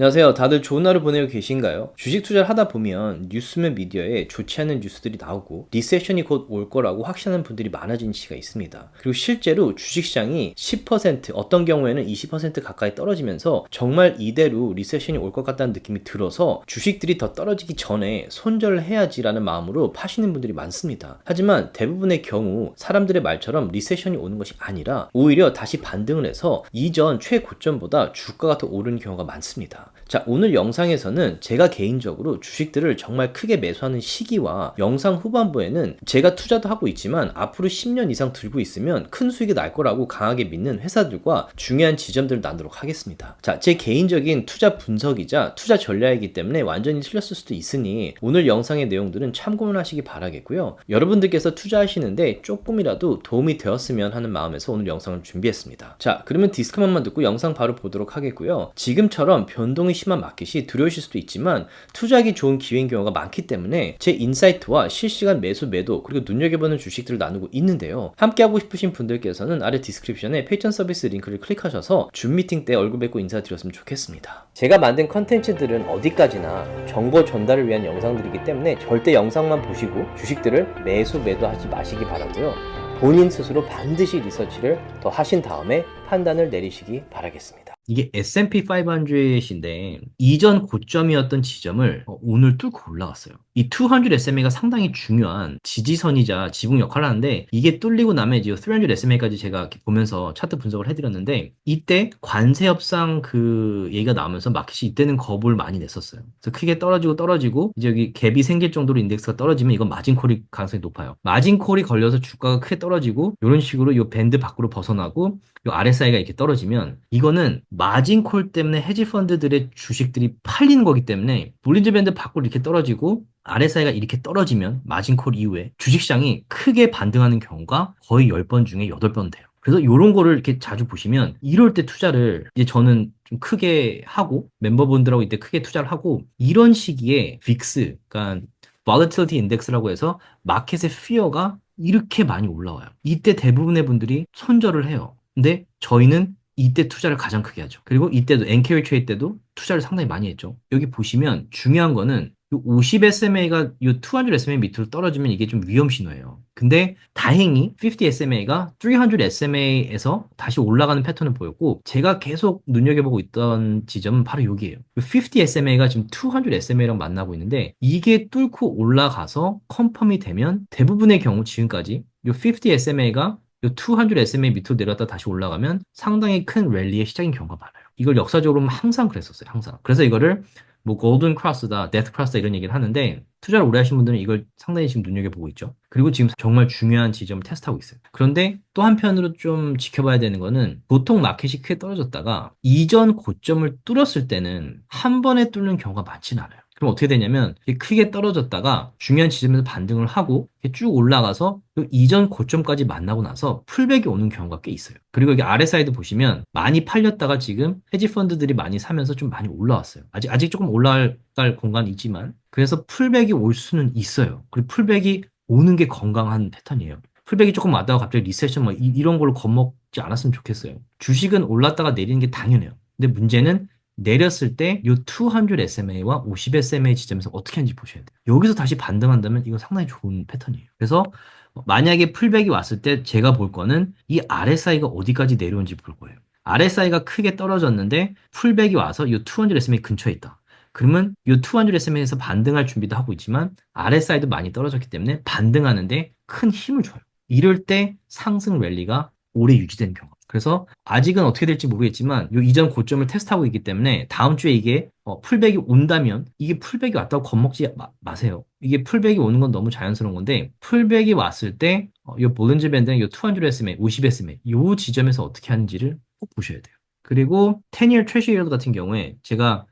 안녕하세요. 다들 좋은 하루 보내고 계신가요? 주식 투자를 하다 보면 뉴스면 미디어에 좋지 않은 뉴스들이 나오고 리세션이 곧 올 거라고 확신하는 분들이 많아진 시기가 있습니다. 그리고 실제로 주식시장이 10% 어떤 경우에는 20% 가까이 떨어지면서 정말 이대로 리세션이 올 것 같다는 느낌이 들어서 주식들이 더 떨어지기 전에 손절을 해야지라는 마음으로 파시는 분들이 많습니다. 하지만 대부분의 경우 사람들의 말처럼 리세션이 오는 것이 아니라 오히려 다시 반등을 해서 이전 최고점보다 주가가 더 오르는 경우가 많습니다. 자, 오늘 영상에서는 제가 개인적으로 주식들을 정말 크게 매수하는 시기와 영상 후반부에는 제가 투자도 하고 있지만 앞으로 10년 이상 들고 있으면 큰 수익이 날 거라고 강하게 믿는 회사들과 중요한 지점들을 나누도록 하겠습니다. 자, 제 개인적인 투자 분석이자 투자 전략이기 때문에 완전히 틀렸을 수도 있으니 오늘 영상의 내용들은 참고만 하시기 바라겠고요. 여러분들께서 투자하시는데 조금이라도 도움이 되었으면 하는 마음에서 오늘 영상을 준비했습니다. 자, 그러면 디스크만만 듣고 영상 바로 보도록 하겠고요. 지금처럼 변동이 심한 마켓이 두려우실 수도 있지만 투자하기 좋은 기회인 경우가 많기 때문에 제 인사이트와 실시간 매수 매도 그리고 눈여겨보는 주식들을 나누고 있는데요. 함께하고 싶으신 분들께서는 아래 디스크립션에 페이천 서비스 링크를 클릭하셔서 줌 미팅 때 얼굴 뵙고 인사드렸으면 좋겠습니다. 제가 만든 컨텐츠들은 어디까지나 정보 전달을 위한 영상들이기 때문에 절대 영상만 보시고 주식들을 매수 매도하지 마시기 바라고요. 본인 스스로 반드시 리서치를 더 하신 다음에 판단을 내리시기 바라겠습니다. 이게 S&P 500인데 이전 고점이었던 지점을 오늘 뚫고 올라갔어요. 이 200 SMA가 상당히 중요한 지지선이자 지붕 역할을 하는데 이게 뚫리고 나면 이제 300 SMA까지 제가 이렇게 보면서 차트 분석을 해드렸는데 이때 관세 협상 그 얘기가 나오면서 마켓이 이때는 겁을 많이 냈었어요. 그래서 크게 떨어지고 이제 여기 갭이 생길 정도로 인덱스가 떨어지면 이건 마진콜이 가능성이 높아요. 마진콜이 걸려서 주가가 크게 떨어지고 이런 식으로 이 밴드 밖으로 벗어나고 이 RSI가 이렇게 떨어지면 이거는 마진콜 때문에 헤지펀드들의 주식들이 팔리는 거기 때문에 볼린저 밴드 밖으로 이렇게 떨어지고 RSI가 이렇게 떨어지면 마진콜 이후에 주식시장이 크게 반등하는 경우가 거의 10번 중에 8번 돼요. 그래서 이런 거를 이렇게 자주 보시면 이럴 때 투자를 이제 저는 좀 크게 하고 멤버분들하고 이때 크게 투자를 하고 이런 시기에 빅스 그러니까 volatility index라고 해서 마켓의 fear가 이렇게 많이 올라와요. 이때 대부분의 분들이 손절을 해요. 근데 저희는 이때 투자를 가장 크게 하죠. 그리고 이때도 엔캐리 트레이드 때도 투자를 상당히 많이 했죠. 여기 보시면 중요한 거는 이 50 SMA가 이 200 SMA 밑으로 떨어지면 이게 좀 위험 신호예요. 근데 다행히 50 SMA가 300 SMA에서 다시 올라가는 패턴을 보였고 제가 계속 눈여겨보고 있던 지점은 바로 여기예요. 50 SMA가 지금 200 SMA랑 만나고 있는데 이게 뚫고 올라가서 컨펌이 되면 대부분의 경우 지금까지 이 50 SMA가 이 200 SMA 밑으로 내려왔다 다시 올라가면 상당히 큰 랠리의 시작인 경우가 많아요. 이걸 역사적으로 항상 그랬었어요. 항상. 그래서 이거를 뭐 골든 크로스다, 데스 크로스다 이런 얘기를 하는데 투자를 오래 하신 분들은 이걸 상당히 지금 눈여겨보고 있죠. 그리고 지금 정말 중요한 지점을 테스트하고 있어요. 그런데 또 한편으로 좀 지켜봐야 되는 거는 보통 마켓이 크게 떨어졌다가 이전 고점을 뚫었을 때는 한 번에 뚫는 경우가 많지는 않아요. 그럼 어떻게 되냐면 크게 떨어졌다가 중요한 지점에서 반등을 하고 쭉 올라가서 이전 고점까지 만나고 나서 풀백이 오는 경우가 꽤 있어요. 그리고 여기 RSI도 보시면 많이 팔렸다가 지금 헤지 펀드들이 많이 사면서 좀 많이 올라왔어요. 아직 조금 올라갈 공간이 있지만 그래서 풀백이 올 수는 있어요. 그리고 풀백이 오는 게 건강한 패턴이에요. 풀백이 조금 왔다가 갑자기 리세션 뭐 이런 걸로 겁먹지 않았으면 좋겠어요. 주식은 올랐다가 내리는 게 당연해요. 근데 문제는 내렸을 때 이 200 SMA와 50 SMA 지점에서 어떻게 하는지 보셔야 돼요. 여기서 다시 반등한다면 이건 상당히 좋은 패턴이에요. 그래서 만약에 풀백이 왔을 때 제가 볼 거는 이 RSI가 어디까지 내려온지 볼 거예요. RSI가 크게 떨어졌는데 풀백이 와서 이 200 SMA 근처에 있다. 그러면 이 200 SMA에서 반등할 준비도 하고 있지만 RSI도 많이 떨어졌기 때문에 반등하는데 큰 힘을 줘요. 이럴 때 상승 랠리가 오래 유지되는 경우. 그래서 아직은 어떻게 될지 모르겠지만 요 이전 고점을 테스트하고 있기 때문에 다음 주에 이게 풀백이 온다면 이게 풀백이 왔다고 겁먹지 마세요. 이게 풀백이 오는 건 너무 자연스러운 건데 풀백이 왔을 때 이 볼린저 밴드랑 이 200 SMA, 50 SMA 요 지점에서 어떻게 하는지를 꼭 보셔야 돼요. 그리고 10year treasury yield 같은 경우에 제가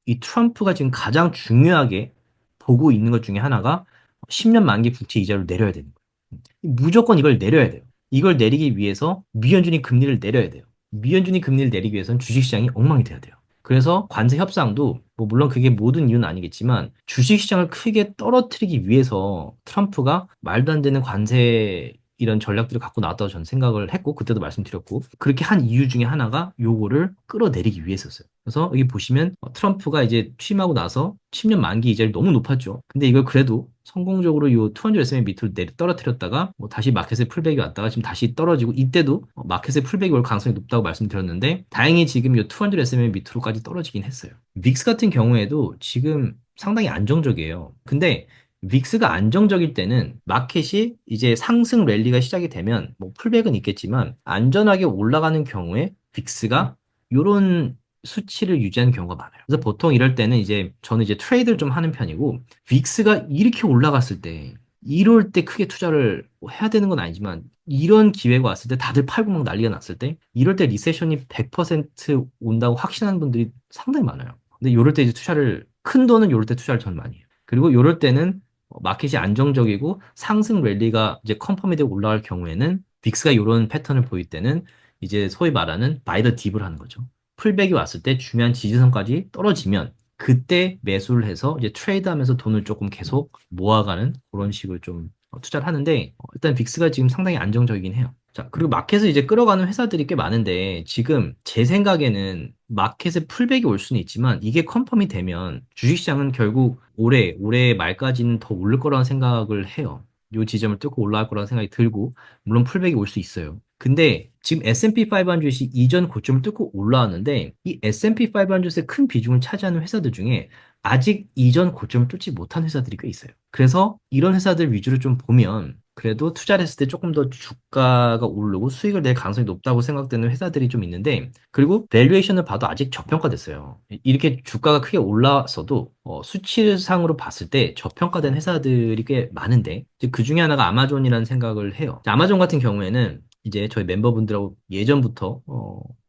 이 트럼프가 지금 가장 중요하게 보고 있는 것 중에 하나가 10년 만기 국채 이자를 내려야 되는 거예요. 무조건 이걸 내려야 돼요. 이걸 내리기 위해서 미연준이 금리를 내려야 돼요. 미연준이 금리를 내리기 위해서는 주식시장이 엉망이 돼야 돼요. 그래서 관세 협상도 뭐 물론 그게 모든 이유는 아니겠지만 주식시장을 크게 떨어뜨리기 위해서 트럼프가 말도 안 되는 관세 이런 전략들을 갖고 나왔다고 저는 생각을 했고 그때도 말씀드렸고 그렇게 한 이유 중에 하나가 요거를 끌어내리기 위해서였어요. 그래서 여기 보시면 트럼프가 이제 취임하고 나서 10년 만기 이자율이 너무 높았죠. 근데 이걸 그래도 성공적으로 이 200 SMA 밑으로 내려 떨어뜨렸다가 다시 마켓의 풀백이 왔다가 지금 다시 떨어지고 이때도 마켓의 풀백이 올 가능성이 높다고 말씀드렸는데 다행히 지금 이 200 SMA 밑으로까지 떨어지긴 했어요. 빅스 같은 경우에도 지금 상당히 안정적이에요. 근데 빅스가 안정적일 때는 마켓이 이제 상승 랠리가 시작이 되면 뭐 풀백은 있겠지만 안전하게 올라가는 경우에 빅스가 요런 수치를 유지하는 경우가 많아요. 그래서 보통 이럴 때는 이제 저는 이제 트레이드를 좀 하는 편이고 빅스가 이렇게 올라갔을 때 이럴 때 크게 투자를 뭐 해야 되는 건 아니지만 이런 기회가 왔을 때 다들 팔고 막 난리가 났을 때 이럴 때 리세션이 100% 온다고 확신하는 분들이 상당히 많아요. 근데 이럴 때 이제 투자를 큰 돈은 이럴 때 투자를 저는 많이 해요. 그리고 이럴 때는 마켓이 안정적이고 상승 랠리가 이제 컨펌이 되고 올라갈 경우에는 빅스가 이런 패턴을 보일 때는 이제 소위 말하는 바이 더 딥을 하는 거죠. 풀백이 왔을 때 중요한 지지선까지 떨어지면 그때 매수를 해서 이제 트레이드하면서 돈을 조금 계속 모아가는 그런 식을 좀 투자를 하는데 일단 빅스가 지금 상당히 안정적이긴 해요. 자, 그리고 마켓을 이제 끌어가는 회사들이 꽤 많은데 지금 제 생각에는 마켓에 풀백이 올 수는 있지만 이게 컨펌이 되면 주식시장은 결국 올해 말까지는 더 오를 거라는 생각을 해요. 이 지점을 뚫고 올라갈 거라는 생각이 들고 물론 풀백이 올 수 있어요. 근데 지금 S&P 500이 이전 고점을 뚫고 올라왔는데 이 S&P 500의 큰 비중을 차지하는 회사들 중에 아직 이전 고점을 뚫지 못한 회사들이 꽤 있어요. 그래서 이런 회사들 위주로 좀 보면 그래도 투자를 했을 때 조금 더 주가가 오르고 수익을 낼 가능성이 높다고 생각되는 회사들이 좀 있는데 그리고 밸류에이션을 봐도 아직 저평가됐어요. 이렇게 주가가 크게 올라서도 수치상으로 봤을 때 저평가된 회사들이 꽤 많은데 그 중에 하나가 아마존이라는 생각을 해요. 아마존 같은 경우에는 이제 저희 멤버분들하고 예전부터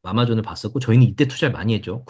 아마존을 봤었고 저희는 이때 투자를 많이 했죠.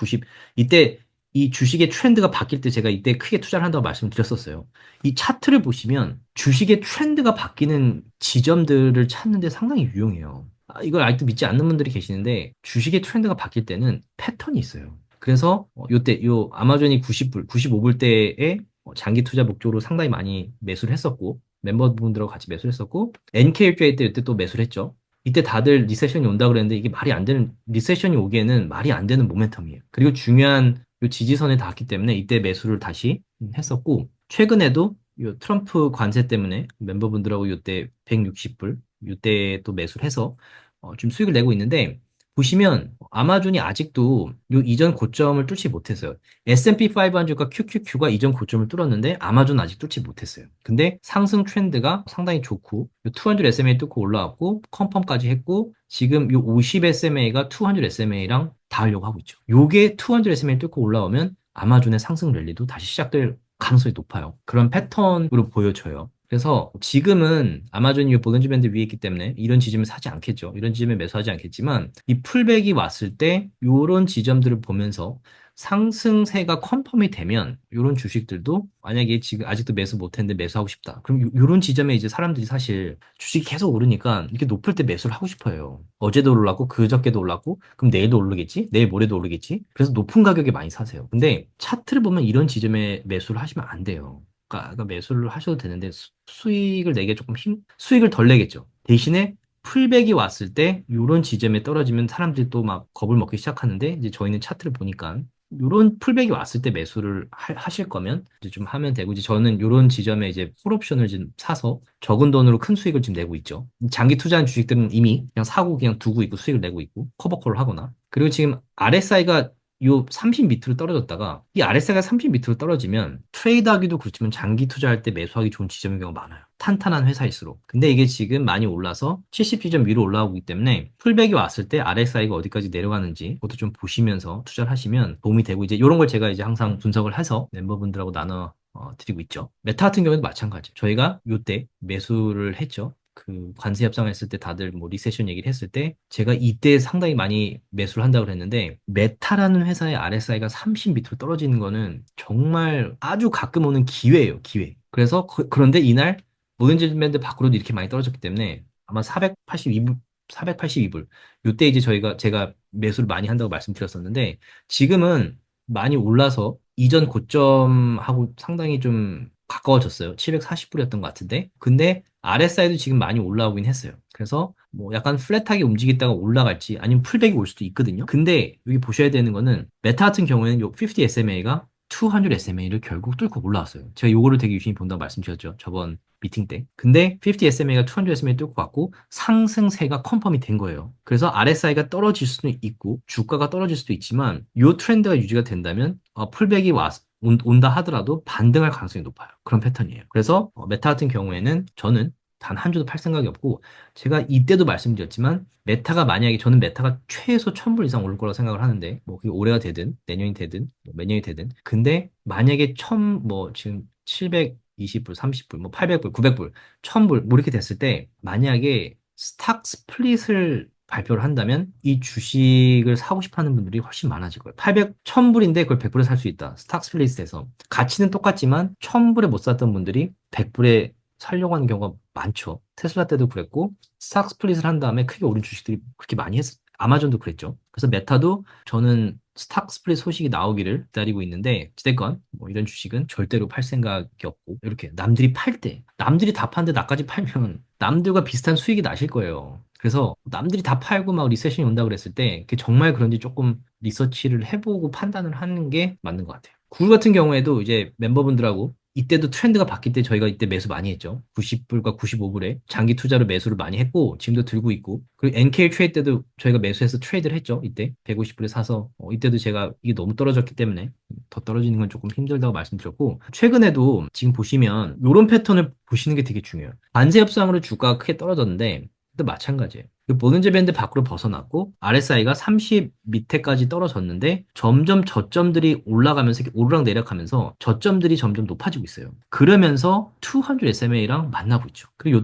이때 이 주식의 트렌드가 바뀔 때 제가 이때 크게 투자를 한다고 말씀드렸었어요. 이 차트를 보시면 주식의 트렌드가 바뀌는 지점들을 찾는데 상당히 유용해요. 이걸 아직도 믿지 않는 분들이 계시는데 주식의 트렌드가 바뀔 때는 패턴이 있어요. 그래서 요때 요 아마존이 90불, 95불 때에 장기 투자 목적으로 상당히 많이 매수를 했었고 멤버분들하고 같이 매수를 했었고 NK일주일 때 이때 또 매수를 했죠. 이때 다들 리세션이 온다 그랬는데 이게 말이 안 되는 리세션이 오기에는 말이 안 되는 모멘텀이에요. 그리고 중요한 요 지지선에 닿았기 때문에 이때 매수를 다시 했었고 최근에도 요 트럼프 관세 때문에 멤버분들하고 요때 160불 요때 또 매수를 해서 좀 수익을 내고 있는데 보시면 아마존이 아직도 요 이전 고점을 뚫지 못했어요. S&P 500과 QQQ가 이전 고점을 뚫었는데 아마존은 아직 뚫지 못했어요. 근데 상승 트렌드가 상당히 좋고 200 SMA 뚫고 올라왔고 컨펌까지 했고 지금 요 50 SMA가 200 SMA랑 닿으려고 하고 있죠. 요게 200 SMA 뚫고 올라오면 아마존의 상승 랠리도 다시 시작될 가능성이 높아요. 그런 패턴으로 보여져요. 그래서 지금은 아마존이 이 볼린저 밴드 위에 있기 때문에 이런 지점에 사지 않겠죠. 이런 지점에 매수하지 않겠지만 이 풀백이 왔을 때 이런 지점들을 보면서 상승세가 컨펌이 되면 이런 주식들도 만약에 지금 아직도 매수 못했는데 매수하고 싶다. 그럼 이런 지점에 이제 사람들이 사실 주식이 계속 오르니까 이렇게 높을 때 매수를 하고 싶어요. 어제도 올랐고 그저께도 올랐고 그럼 내일도 오르겠지? 내일 모레도 오르겠지? 그래서 높은 가격에 많이 사세요. 근데 차트를 보면 이런 지점에 매수를 하시면 안 돼요. 그러니까 매수를 하셔도 되는데 수익을 내기 조금 수익을 덜 내겠죠. 대신에 풀백이 왔을 때 이런 지점에 떨어지면 사람들이 또 막 겁을 먹기 시작하는데 이제 저희는 차트를 보니까 이런 풀백이 왔을 때 매수를 하실 거면 이제 좀 하면 되고 이제 저는 이런 지점에 이제 풀옵션을 지금 사서 적은 돈으로 큰 수익을 지금 내고 있죠. 장기 투자한 주식들은 이미 그냥 사고 그냥 두고 있고 수익을 내고 있고 커버콜을 하거나 그리고 지금 RSI가 요 30 밑으로 떨어졌다가 이 RSI가 30 밑으로 떨어지면 트레이드하기도 그렇지만 장기 투자할 때 매수하기 좋은 지점인 경우가 많아요. 탄탄한 회사일수록. 근데 이게 지금 많이 올라서 70 지점 위로 올라오고 있기 때문에 풀백이 왔을 때 RSI가 어디까지 내려가는지 그것도 좀 보시면서 투자를 하시면 도움이 되고 이제 이런 걸 제가 이제 항상 분석을 해서 멤버분들하고 나눠 드리고 있죠. 메타 같은 경우에도 마찬가지. 저희가 요때 매수를 했죠. 그 관세 협상했을 때 다들 뭐 리세션 얘기를 했을 때 제가 이때 상당히 많이 매수를 한다고 그랬는데 메타라는 회사의 RSI가 30 밑으로 떨어지는 거는 정말 아주 가끔 오는 기회예요, 기회. 그래서 그런데 이날 모든젤밴드 밖으로도 이렇게 많이 떨어졌기 때문에 아마 482불 482불. 요때 이제 제가 매수를 많이 한다고 말씀드렸었는데 지금은 많이 올라서 이전 고점하고 상당히 좀 가까워졌어요. 740불이었던 것 같은데. 근데 RSI도 지금 많이 올라오긴 했어요. 그래서 뭐 약간 플랫하게 움직이다가 올라갈지 아니면 풀백이 올 수도 있거든요. 근데 여기 보셔야 되는 거는 메타 같은 경우에는 요 50 SMA가 200 SMA를 결국 뚫고 올라왔어요. 제가 요거를 되게 유심히 본다고 말씀드렸죠. 저번 미팅 때. 근데 50 SMA가 200 SMA 뚫고 갔고 상승세가 컨펌이 된 거예요. 그래서 RSI가 떨어질 수도 있고 주가가 떨어질 수도 있지만 요 트렌드가 유지가 된다면 풀백이 온다 하더라도 반등할 가능성이 높아요. 그런 패턴이에요. 그래서 메타 같은 경우에는 저는 단 한 주도 팔 생각이 없고 제가 이때도 말씀드렸지만 메타가 만약에 저는 메타가 최소 1000불 이상 오를 거라고 생각을 하는데 뭐 그게 올해가 되든 내년이 되든 뭐 매년이 되든 근데 만약에 뭐 지금 720불, 30불, 뭐 800불, 900불, 1000불 뭐 이렇게 됐을 때 만약에 스탁 스플릿을 발표를 한다면 이 주식을 사고 싶어 하는 분들이 훨씬 많아질 거예요. 800, 1000불인데 그걸 100불에 살 수 있다. 스탁 스플릿에서. 가치는 똑같지만 1000불에 못 샀던 분들이 100불에 살려고 하는 경우가 많죠. 테슬라 때도 그랬고 스탁 스플릿을 한 다음에 크게 오른 주식들이 그렇게 많이 아마존도 그랬죠. 그래서 메타도 저는 스탁 스플릿 소식이 나오기를 기다리고 있는데 어쨌건 뭐 이런 주식은 절대로 팔 생각이 없고 이렇게 남들이 팔 때 남들이 다 파는데 나까지 팔면 남들과 비슷한 수익이 나실 거예요. 그래서 남들이 다 팔고 막 리세션이 온다 그랬을 때 그게 정말 그런지 조금 리서치를 해보고 판단을 하는 게 맞는 것 같아요. 구글 같은 경우에도 이제 멤버분들하고 이때도 트렌드가 바뀔 때 저희가 이때 매수 많이 했죠. 90불과 95불에 장기 투자로 매수를 많이 했고 지금도 들고 있고 그리고 NKL 트레이드 때도 저희가 매수해서 트레이드를 했죠. 이때 150불에 사서 이때도 제가 이게 너무 떨어졌기 때문에 더 떨어지는 건 조금 힘들다고 말씀드렸고 최근에도 지금 보시면 이런 패턴을 보시는 게 되게 중요해요. 관세 협상으로 주가가 크게 떨어졌는데 또 마찬가지예요. 그 볼린저 밴드 밖으로 벗어났고 RSI가 30 밑에까지 떨어졌는데 점점 저점들이 올라가면서 이렇게 오르락내리락하면서 저점들이 점점 높아지고 있어요. 그러면서 200 SMA랑 만나고 있죠. 그리고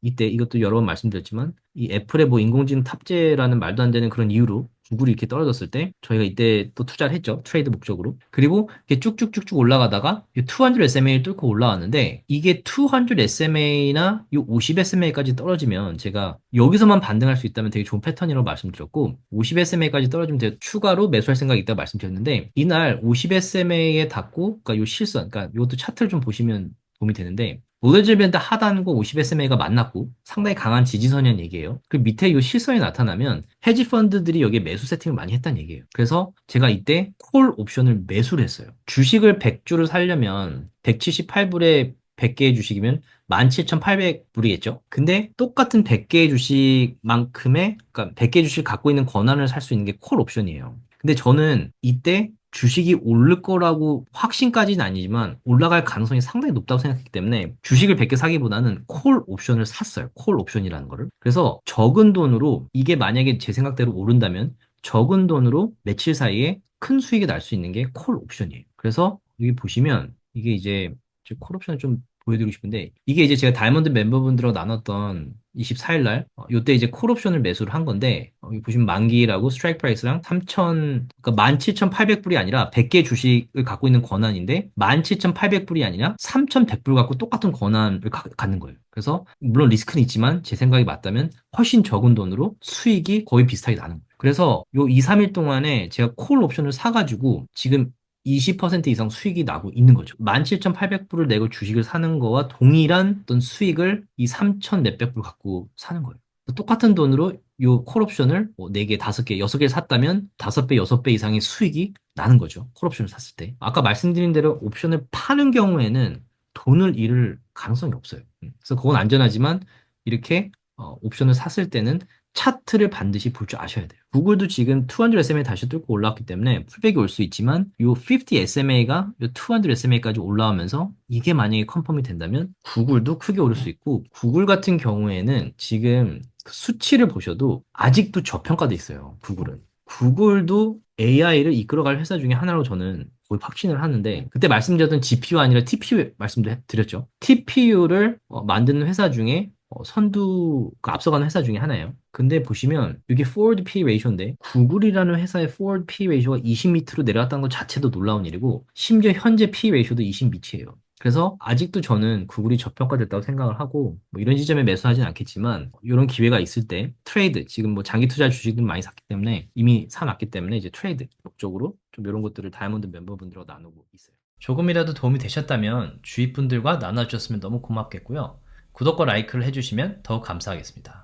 이때 이것도 여러 번 말씀드렸지만 이 애플의 뭐 인공지능 탑재라는 말도 안 되는 그런 이유로 구글이 이렇게 떨어졌을 때 저희가 이때 또 투자를 했죠. 트레이드 목적으로. 그리고 이렇게 쭉쭉쭉쭉 올라가다가 200 SMA를 뚫고 올라왔는데 이게 200 SMA나 이 50 SMA까지 떨어지면 제가 여기서만 반등할 수 있다면 되게 좋은 패턴이라고 말씀드렸고 50 SMA까지 떨어지면 제가 추가로 매수할 생각이 있다고 말씀드렸는데 이날 50 SMA에 닿고 그러니까 요 실선 그러니까 이것도 차트를 좀 보시면 도움이 되는데 볼린저 밴드 하단과 50 SMA가 만났고 상당히 강한 지지선이라는 얘기예요. 그 밑에 이 실선이 나타나면 헤지 펀드들이 여기에 매수 세팅을 많이 했다는 얘기예요. 그래서 제가 이때 콜 옵션을 매수를 했어요. 주식을 100주를 사려면 178불에 100개의 주식이면 17,800불이겠죠. 근데 똑같은 100개의 주식만큼의 그러니까 100개 주식을 갖고 있는 권한을 살 수 있는 게 콜 옵션이에요. 근데 저는 이때 주식이 오를 거라고 확신까지는 아니지만 올라갈 가능성이 상당히 높다고 생각했기 때문에 주식을 100개 사기보다는 콜 옵션을 샀어요. 콜 옵션이라는 거를. 그래서 적은 돈으로 이게 만약에 제 생각대로 오른다면 적은 돈으로 며칠 사이에 큰 수익이 날 수 있는 게 콜 옵션이에요. 그래서 여기 보시면 이게 이제 콜 옵션을 좀 보여드리고 싶은데 이게 이제 제가 다이아몬드 멤버분들하고 나눴던 24일 날 요때 이제 콜 옵션을 매수를 한 건데 여기 보시면 만기라고 스트라이크 프라이스랑 3천 그러니까 17,800불이 아니라 100개 주식을 갖고 있는 권한인데 17,800불이 아니라 3,100불 갖고 똑같은 권한을 갖는 거예요. 그래서 물론 리스크는 있지만 제 생각이 맞다면 훨씬 적은 돈으로 수익이 거의 비슷하게 나는 거예요. 그래서 요 2, 3일 동안에 제가 콜 옵션을 사가지고 지금 20% 이상 수익이 나고 있는 거죠. 17,800불을 내고 주식을 사는 거와 동일한 어떤 수익을 이 3천 몇백 불 갖고 사는 거예요. 똑같은 돈으로 요 콜옵션을 뭐 4개, 5개, 6개 샀다면 5배, 6배 이상의 수익이 나는 거죠. 콜옵션을 샀을 때. 아까 말씀드린 대로 옵션을 파는 경우에는 돈을 잃을 가능성이 없어요. 그래서 그건 안전하지만 이렇게 옵션을 샀을 때는 차트를 반드시 볼 줄 아셔야 돼요. 구글도 지금 200 SMA 다시 뚫고 올라왔기 때문에 풀백이 올 수 있지만 요 50 SMA가 요 200 SMA까지 올라오면서 이게 만약에 컨펌이 된다면 구글도 크게 오를 수 있고 구글 같은 경우에는 지금 그 수치를 보셔도 아직도 저평가돼 있어요. 구글은. 구글도 AI를 이끌어갈 회사 중에 하나로 저는 거의 확신을 하는데 그때 말씀드렸던 GPU 아니라 TPU 말씀드렸죠. TPU를 만드는 회사 중에 선두 그 앞서가는 회사 중에 하나예요. 근데 보시면 이게 forward P 레이쇼인데 구글이라는 회사의 forward P 레이쇼가 20 밑으로 내려갔다는 것 자체도 놀라운 일이고 심지어 현재 P 레이쇼도 20 밑이에요. 그래서 아직도 저는 구글이 저평가됐다고 생각을 하고 뭐 이런 지점에 매수하진 않겠지만 이런 기회가 있을 때 트레이드 지금 뭐 장기 투자 주식들 많이 샀기 때문에 이미 사놨기 때문에 이제 트레이드 목적으로 좀 이런 것들을 다이아몬드 멤버분들하고 나누고 있어요. 조금이라도 도움이 되셨다면 주위 분들과 나눠주셨으면 너무 고맙겠고요. 구독과 라이크를 해주시면 더욱 감사하겠습니다.